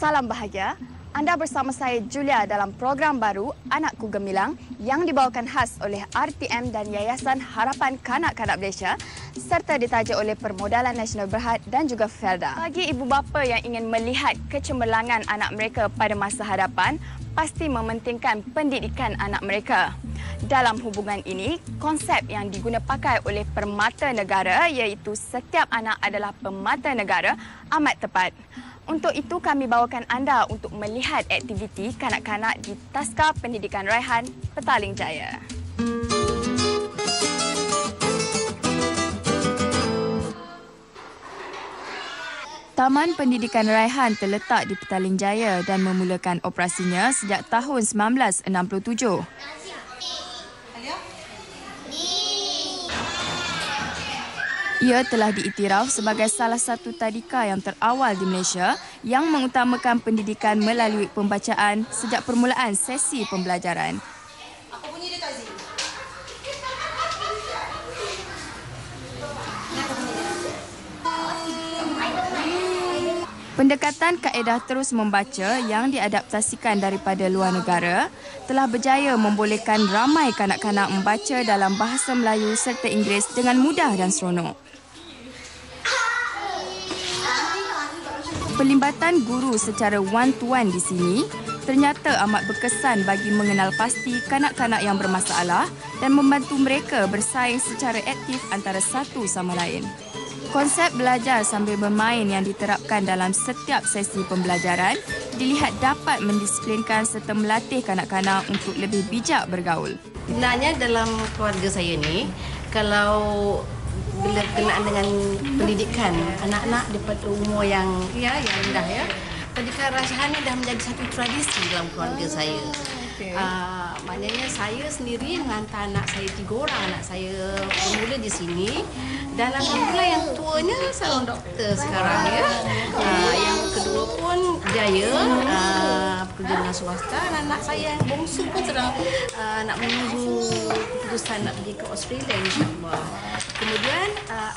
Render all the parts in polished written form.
Salam bahagia. Anda bersama saya Julia dalam program baru Anakku Gemilang yang dibawakan khas oleh RTM dan Yayasan Harapan Kanak-Kanak Malaysia serta ditaja oleh Permodalan Nasional Berhad dan juga Felda. Bagi ibu bapa yang ingin melihat kecemerlangan anak mereka pada masa hadapan, pasti mementingkan pendidikan anak mereka. Dalam hubungan ini, konsep yang diguna pakai oleh Permata Negara iaitu setiap anak adalah permata negara amat tepat. Untuk itu, kami bawakan anda untuk melihat aktiviti kanak-kanak di Taska Pendidikan Raihan, Petaling Jaya. Taman Pendidikan Raihan terletak di Petaling Jaya dan memulakan operasinya sejak tahun 1967. Ia telah diiktiraf sebagai salah satu tadika yang terawal di Malaysia yang mengutamakan pendidikan melalui pembacaan sejak permulaan sesi pembelajaran. Apa bunyi dia, Tazi? Pendekatan kaedah terus membaca yang diadaptasikan daripada luar negara telah berjaya membolehkan ramai kanak-kanak membaca dalam bahasa Melayu serta Inggeris dengan mudah dan seronok. Pelibatan guru secara one-to-one di sini ternyata amat berkesan bagi mengenal pasti kanak-kanak yang bermasalah dan membantu mereka bersaing secara aktif antara satu sama lain. Konsep belajar sambil bermain yang diterapkan dalam setiap sesi pembelajaran dilihat dapat mendisiplinkan serta melatih kanak-kanak untuk lebih bijak bergaul. Sebenarnya dalam keluarga saya ni, kalau bila berkenaan dengan pendidikan anak-anak daripada umur yang rendah ya, pendidikan rasihan ni dah menjadi satu tradisi dalam keluarga saya. Maknanya saya sendiri menghantar anak saya 3 orang anak saya bermula di sini dan alhamdulillah yang tuanya seorang doktor sekarang ya. Yang kedua pun berjaya bekerja dengan swasta. Anak saya yang bongsu pun sedang nak menunggu keputusan nak pergi ke Australia insya-Allah. Kemudian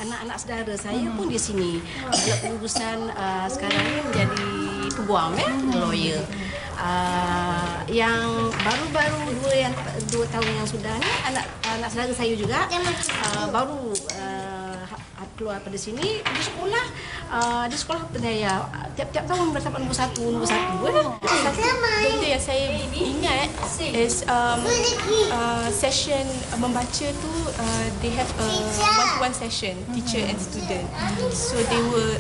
anak-anak saudara saya pun di sini. Buat keputusan sekarang ni menjadi peguam lawyer. Yang baru-baru 2 tahun yang sudah ni anak saudara saya juga baru keluar pada sini di sekolah Pendaya tiap-tiap tahun bertambah nombor satu Benda yang saya ingat is session membaca tu they have a one-to-one session teacher and student, so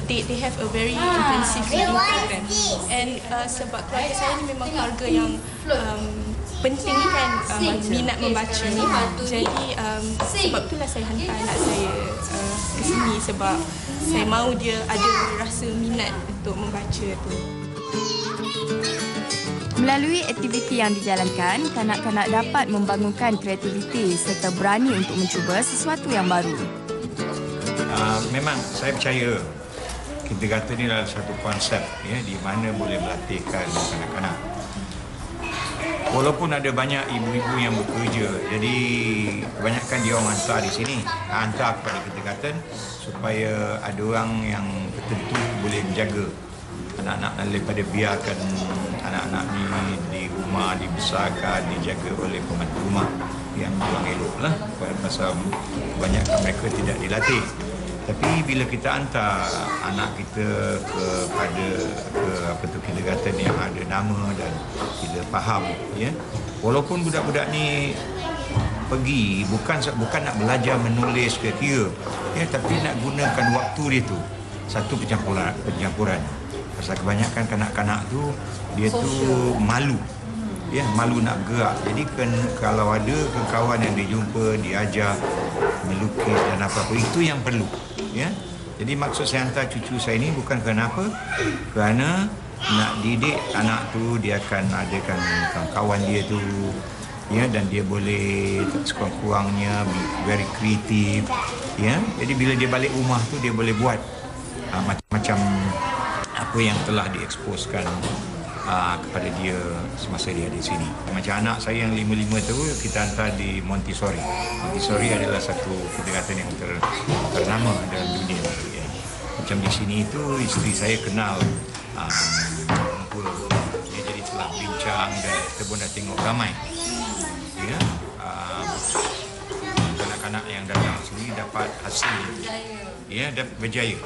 they have a very intensive reading program and sebab keluarga saya ni memang keluarga yang pentingkan minat membaca ni, jadi sebab itulah saya hantar anak saya ke sini sebab saya mahu dia ada rasa minat untuk membaca tu. Melalui aktiviti yang dijalankan, kanak-kanak dapat membangunkan kreativiti serta berani untuk mencuba sesuatu yang baru. Memang saya percaya kindergarten ini adalah satu konsep ya, di mana boleh melatihkan kanak-kanak. Walaupun ada banyak ibu-ibu yang bekerja, jadi kebanyakan dia orang hantar di sini, hantar kepada kindergarten supaya ada orang yang tertentu boleh menjaga anak-anak daripada biarkan anak-anak ni di rumah dibesarkan, dijaga oleh pembantu rumah yang kurang eloklah pasal kebanyakan mereka tidak dilatih. Tapi bila kita hantar anak kita kepada kindergarten yang ada nama dan kita faham ya, walaupun budak-budak ni pergi bukan nak belajar menulis ke kira ya, tapi nak gunakan waktu dia tu satu pencampuran. Pasal kebanyakan kanak-kanak tu dia tu malu ya, malu nak gerak. Jadi kalau ada kawan yang dia jumpa, diajar melukis dan apa-apa, itu yang perlu ya. Jadi maksud saya hantar cucu saya ni bukan kerana apa, kerana nak didik anak tu, dia akan adakan kawan dia tu ya, dan dia boleh sekurang-kurangnya very kreatif ya. Jadi bila dia balik rumah tu dia boleh buat macam-macam apa yang telah dieksposkan kepada dia semasa dia ada di sini. Macam anak saya yang 5 tu kita hantar di Montessori. Montessori adalah satu kindergarten yang ternama dalam dunia. Macam di sini itu isteri saya kenal tua. Ya, jadi telah bincang dan kita pun dah tengok ramai. Ya, anak-anak yang datang sini dapat hasil. Ya, dapat berjaya.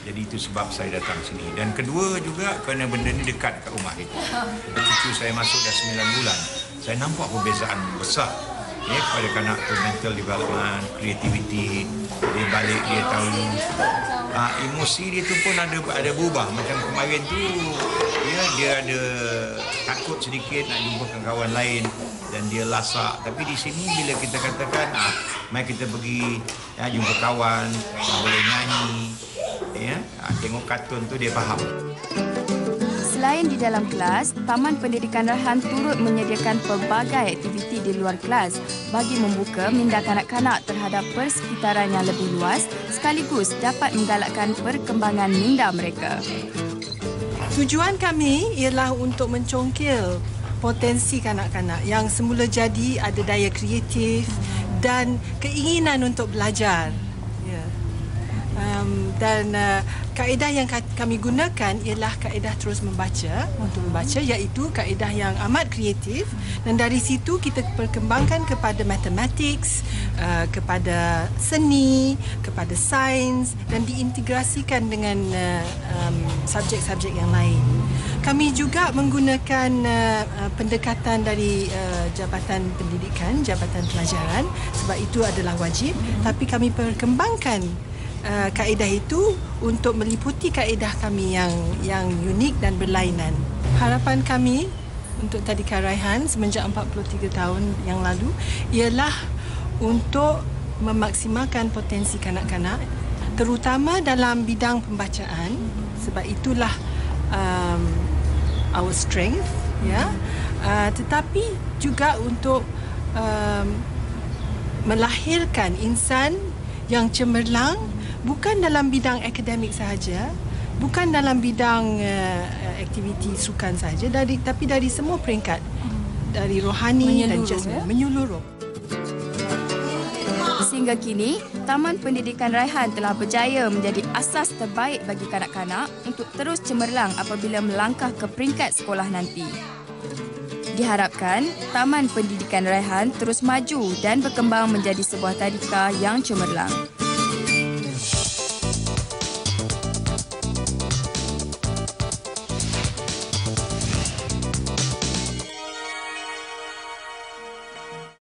Jadi itu sebab saya datang sini. Dan kedua juga kerana benda ni dekat kat rumah kita. Cucu saya masuk dah 9 bulan. Saya nampak perbezaan besar. Ya, kepada kanak tu mental development, creativity, dia balik dia tahu emosi dia tu pun ada berubah. Macam kemarin tu dia ada takut sedikit nak jumpa kawan lain dan dia lasak. Tapi di sini bila kita katakan mari kita pergi jumpa kawan, boleh nyanyi, tengok kartun tu dia faham. Selain di dalam kelas, Taman Pendidikan Raihan turut menyediakan pelbagai aktiviti di luar kelas bagi membuka minda kanak-kanak terhadap persekitaran yang lebih luas sekaligus dapat menggalakkan perkembangan minda mereka. Tujuan kami ialah untuk mencongkil potensi kanak-kanak yang semula jadi ada daya kreatif dan keinginan untuk belajar. Dan kaedah yang kami gunakan ialah kaedah terus membaca untuk membaca, iaitu kaedah yang amat kreatif, dan dari situ kita perkembangkan kepada mathematics, kepada seni, kepada sains dan diintegrasikan dengan subjek-subjek yang lain. Kami juga menggunakan pendekatan dari Jabatan Pendidikan, Jabatan Pelajaran, sebab itu adalah wajib, tapi kami perkembangkan kaedah itu untuk meliputi kaedah kami yang unik dan berlainan. Harapan kami untuk Tadika Raihan semenjak 43 tahun yang lalu ialah untuk memaksimalkan potensi kanak-kanak, terutama dalam bidang pembacaan, sebab itulah our strength, tetapi juga untuk melahirkan insan yang cemerlang, bukan dalam bidang akademik sahaja, bukan dalam bidang aktiviti sukan sahaja, tapi dari semua peringkat, dari rohani dan jasmani, menyeluruh. Sehingga kini, Taman Pendidikan Raihan telah berjaya menjadi asas terbaik bagi kanak-kanak untuk terus cemerlang apabila melangkah ke peringkat sekolah nanti. Diharapkan, Taman Pendidikan Raihan terus maju dan berkembang menjadi sebuah tadika yang cemerlang.